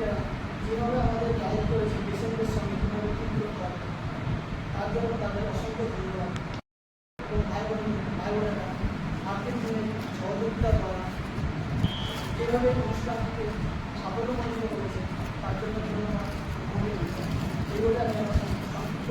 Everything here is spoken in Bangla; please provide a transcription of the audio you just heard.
ভাইরা যেভাবে আমাদের গাইড করেছে পেশেন্টের সঙ্গে কীভাবে ঠিক করতে হবে, তার জন্য তাদের অসংখ্য ধন্যবাদ। এবং ভাই বোনেরা আজকের দিনে সহযোগিতা করা যেভাবে অনুষ্ঠানকে সাফল্যমণ্ডিত করেছে তার জন্য ধন্যবাদ। এই বলে আমি আমার সংক্ষিপ্ত